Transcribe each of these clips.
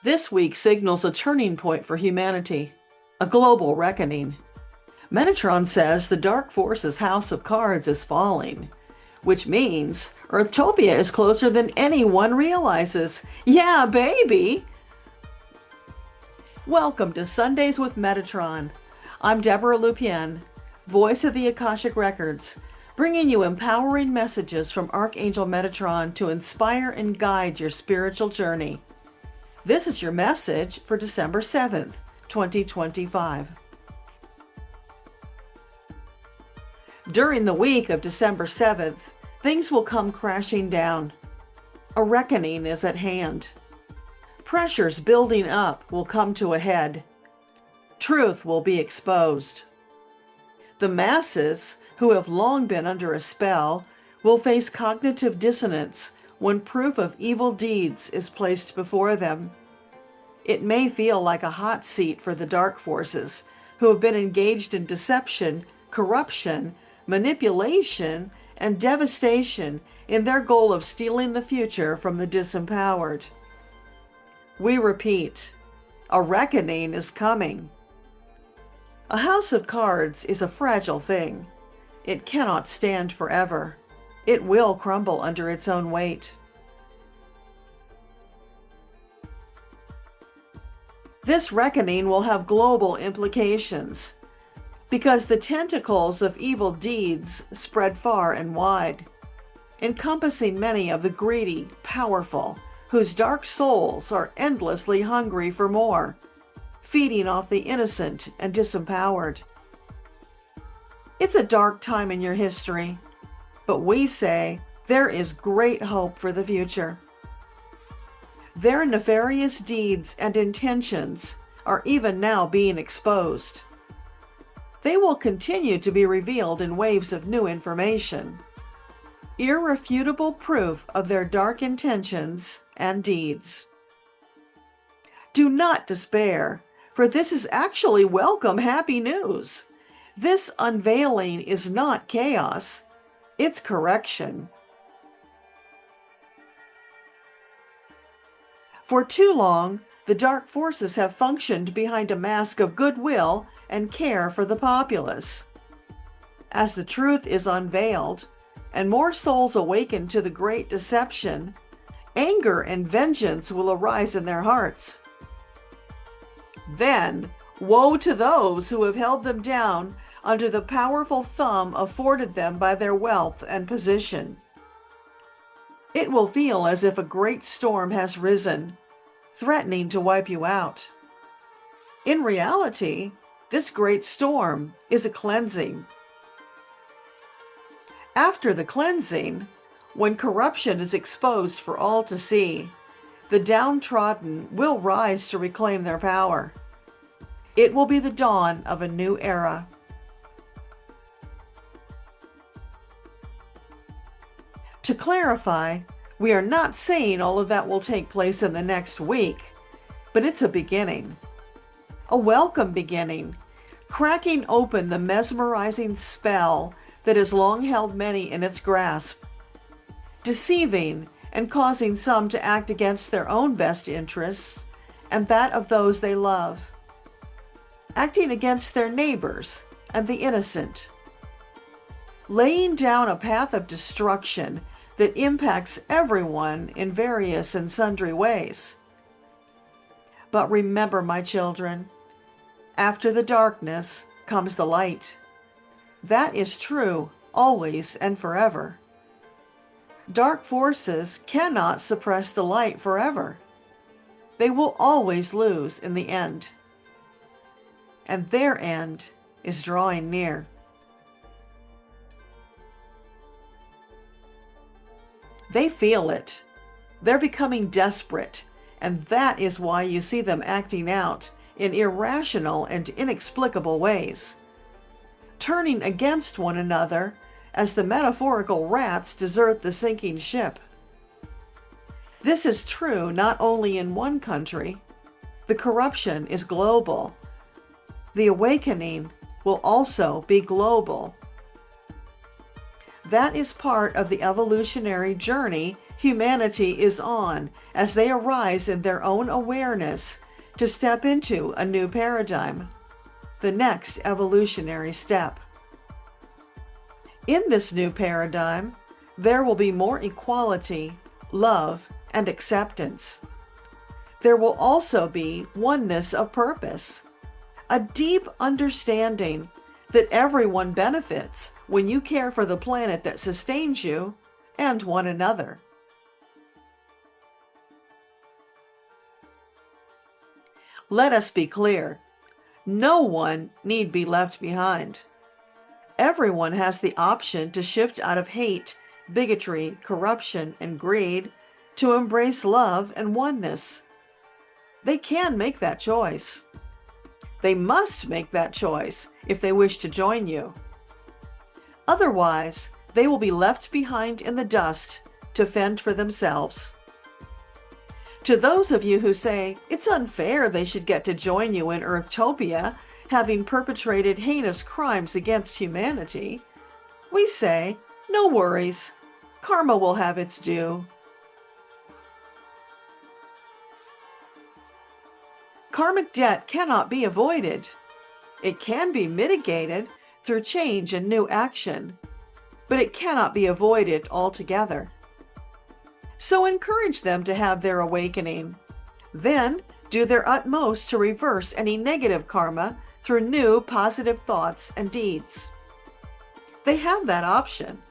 This week signals a turning point for humanity, a global reckoning. Metatron says the Dark Force's house of cards is falling, which means Earthtopia is closer than anyone realizes. Yeah, baby! Welcome to Sundays with Metatron. I'm Debbra Lupien, voice of the Akashic Records, bringing you empowering messages from Archangel Metatron to inspire and guide your spiritual journey. This is your message for December 7th, 2025. During the week of December 7th, things will come crashing down. A reckoning is at hand. Pressures building up will come to a head. Truth will be exposed. The masses, who have long been under a spell, will face cognitive dissonance when proof of evil deeds is placed before them. It may feel like a hot seat for the dark forces, who have been engaged in deception, corruption, manipulation, and devastation in their goal of stealing the future from the disempowered. We repeat, a reckoning is coming. A house of cards is a fragile thing. It cannot stand forever. It will crumble under its own weight. This reckoning will have global implications because the tentacles of evil deeds spread far and wide, encompassing many of the greedy, powerful, whose dark souls are endlessly hungry for more, feeding off the innocent and disempowered. It's a dark time in your history, but we say there is great hope for the future. Their nefarious deeds and intentions are even now being exposed. They will continue to be revealed in waves of new information, irrefutable proof of their dark intentions and deeds. Do not despair, for this is actually welcome, happy news. This unveiling is not chaos, it's correction. For too long, the dark forces have functioned behind a mask of goodwill and care for the populace. As the truth is unveiled, and more souls awaken to the great deception, anger and vengeance will arise in their hearts. Then, woe to those who have held them down under the powerful thumb afforded them by their wealth and position. It will feel as if a great storm has risen, threatening to wipe you out. In reality, this great storm is a cleansing. After the cleansing, when corruption is exposed for all to see, the downtrodden will rise to reclaim their power. It will be the dawn of a new era. To clarify, we are not saying all of that will take place in the next week, but it's a beginning. A welcome beginning, cracking open the mesmerizing spell that has long held many in its grasp, deceiving and causing some to act against their own best interests and that of those they love, acting against their neighbors and the innocent, laying down a path of destruction that impacts everyone in various and sundry ways. But remember, my children, after the darkness comes the light. That is true always and forever. Dark forces cannot suppress the light forever. They will always lose in the end. And their end is drawing near. They feel it. They're becoming desperate, and that is why you see them acting out in irrational and inexplicable ways, turning against one another as the metaphorical rats desert the sinking ship. This is true not only in one country. The corruption is global. The awakening will also be global. That is part of the evolutionary journey humanity is on as they arise in their own awareness to step into a new paradigm, the next evolutionary step. In this new paradigm, there will be more equality, love, and acceptance. There will also be oneness of purpose, a deep understanding that everyone benefits when you care for the planet that sustains you and one another. Let us be clear, no one need be left behind. Everyone has the option to shift out of hate, bigotry, corruption, and greed to embrace love and oneness. They can make that choice. They must make that choice if they wish to join you. Otherwise, they will be left behind in the dust to fend for themselves. To those of you who say it's unfair they should get to join you in Earthtopia, having perpetrated heinous crimes against humanity, we say, no worries, karma will have its due. Karmic debt cannot be avoided. It can be mitigated through change and new action, but it cannot be avoided altogether. So encourage them to have their awakening. Then do their utmost to reverse any negative karma through new positive thoughts and deeds. They have that option.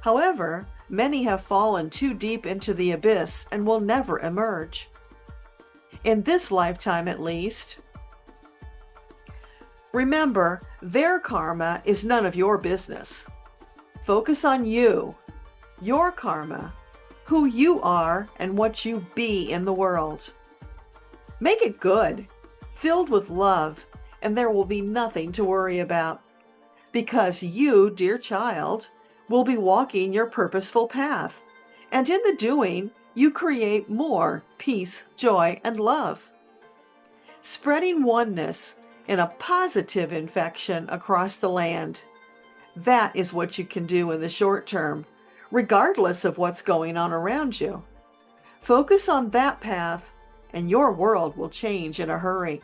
However, many have fallen too deep into the abyss and will never emerge. In this lifetime at least. Remember, their karma is none of your business. Focus on you, your karma, who you are, and what you be in the world. Make it good, filled with love, and there will be nothing to worry about. Because you, dear child, will be walking your purposeful path, and in the doing, you create more peace, joy, and love. Spreading oneness in a positive infection across the land. That is what you can do in the short term, regardless of what's going on around you. Focus on that path, and your world will change in a hurry.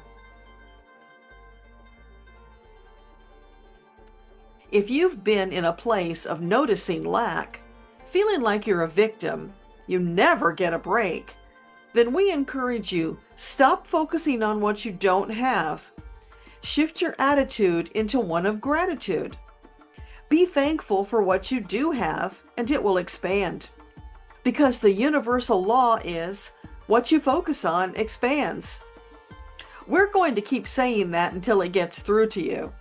If you've been in a place of noticing lack, feeling like you're a victim, you never get a break, then we encourage you, stop focusing on what you don't have. Shift your attitude into one of gratitude. Be thankful for what you do have, and it will expand. Because the universal law is, what you focus on expands. We're going to keep saying that until it gets through to you.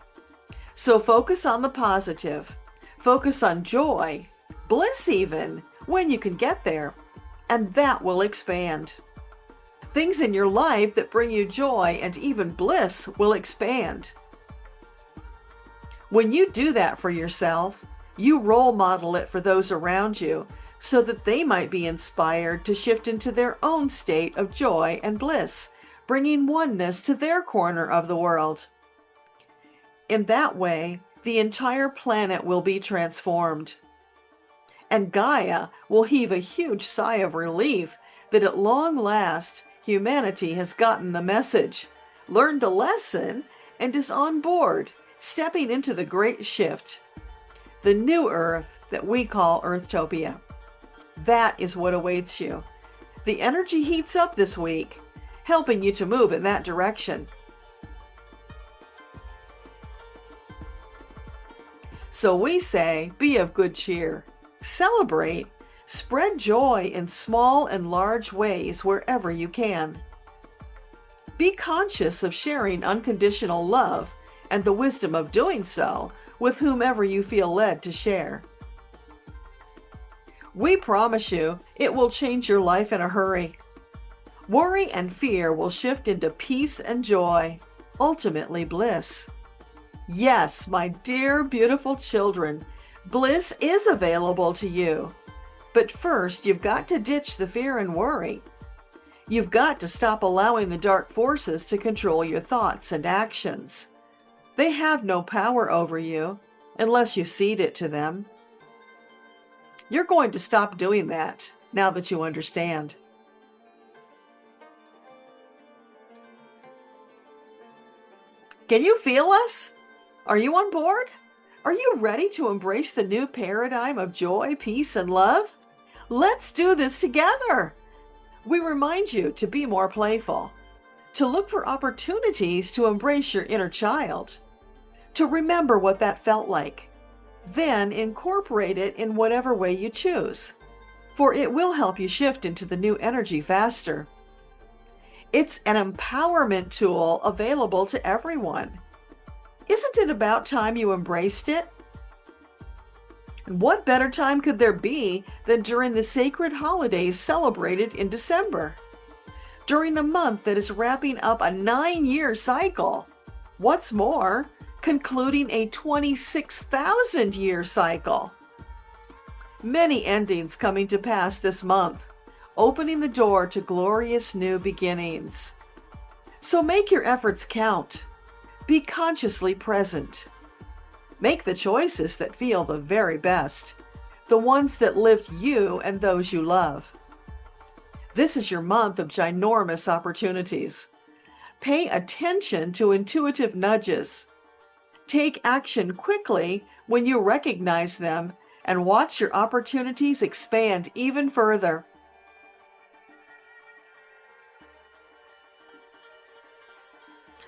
So focus on the positive. Focus on joy, bliss even, when you can get there, and that will expand. Things in your life that bring you joy and even bliss will expand. When you do that for yourself, you role model it for those around you so that they might be inspired to shift into their own state of joy and bliss, bringing oneness to their corner of the world. In that way, the entire planet will be transformed. And Gaia will heave a huge sigh of relief that at long last humanity has gotten the message, learned a lesson, and is on board, stepping into the great shift, the new Earth that we call Earthtopia. That is what awaits you. The energy heats up this week, helping you to move in that direction. So we say, be of good cheer. Celebrate, spread joy in small and large ways wherever you can. Be conscious of sharing unconditional love and the wisdom of doing so with whomever you feel led to share. We promise you it will change your life in a hurry. Worry and fear will shift into peace and joy, ultimately bliss. Yes, my dear, beautiful children, bliss is available to you. But first, you've got to ditch the fear and worry. You've got to stop allowing the dark forces to control your thoughts and actions. They have no power over you unless you cede it to them. You're going to stop doing that. now that you understand. Can you feel us? Are you on board? Are you ready to embrace the new paradigm of joy, peace, and love? Let's do this together. We remind you to be more playful, to look for opportunities to embrace your inner child, to remember what that felt like, then incorporate it in whatever way you choose, for it will help you shift into the new energy faster. It's an empowerment tool available to everyone. Isn't it about time you embraced it? And what better time could there be than during the sacred holidays celebrated in December? During a month that is wrapping up a 9-year cycle. What's more, concluding a 26,000-year cycle. Many endings coming to pass this month, opening the door to glorious new beginnings. So make your efforts count. Be consciously present. Make the choices that feel the very best, the ones that lift you and those you love. This is your month of ginormous opportunities. Pay attention to intuitive nudges. Take action quickly when you recognize them and watch your opportunities expand even further.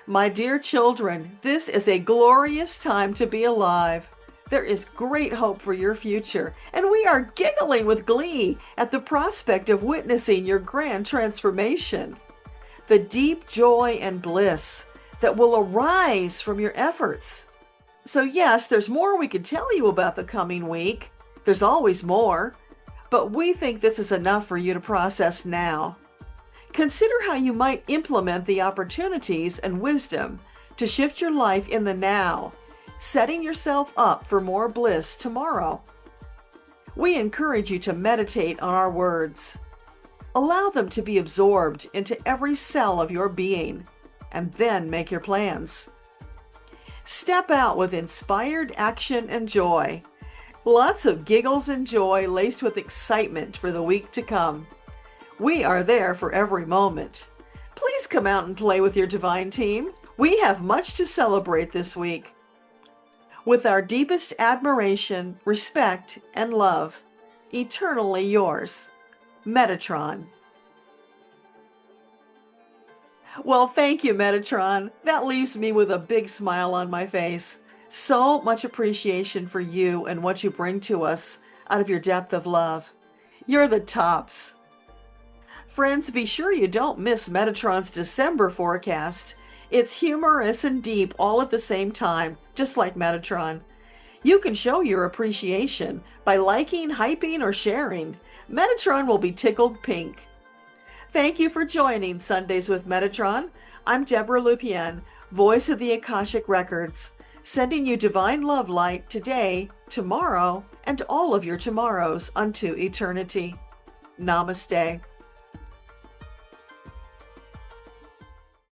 My dear children, this is a glorious time to be alive. There is great hope for your future, and we are giggling with glee at the prospect of witnessing your grand transformation. The deep joy and bliss that will arise from your efforts. So yes, there's more we could tell you about the coming week. There's always more, but we think this is enough for you to process now. Consider how you might implement the opportunities and wisdom to shift your life in the now, setting yourself up for more bliss tomorrow. We encourage you to meditate on our words. Allow them to be absorbed into every cell of your being, and then make your plans. Step out with inspired action and joy. Lots of giggles and joy laced with excitement for the week to come. We are there for every moment. Please come out and play with your divine team. We have much to celebrate this week. With our deepest admiration, respect, and love, eternally yours, Metatron. Well, thank you, Metatron. That leaves me with a big smile on my face. So much appreciation for you and what you bring to us out of your depth of love. You're the tops. Friends, be sure you don't miss Metatron's December forecast. It's humorous and deep all at the same time, just like Metatron. You can show your appreciation by liking, hyping, or sharing. Metatron will be tickled pink. Thank you for joining Sundays with Metatron. I'm Debbra Lupien, voice of the Akashic Records, sending you divine love light today, tomorrow, and all of your tomorrows unto eternity. Namaste.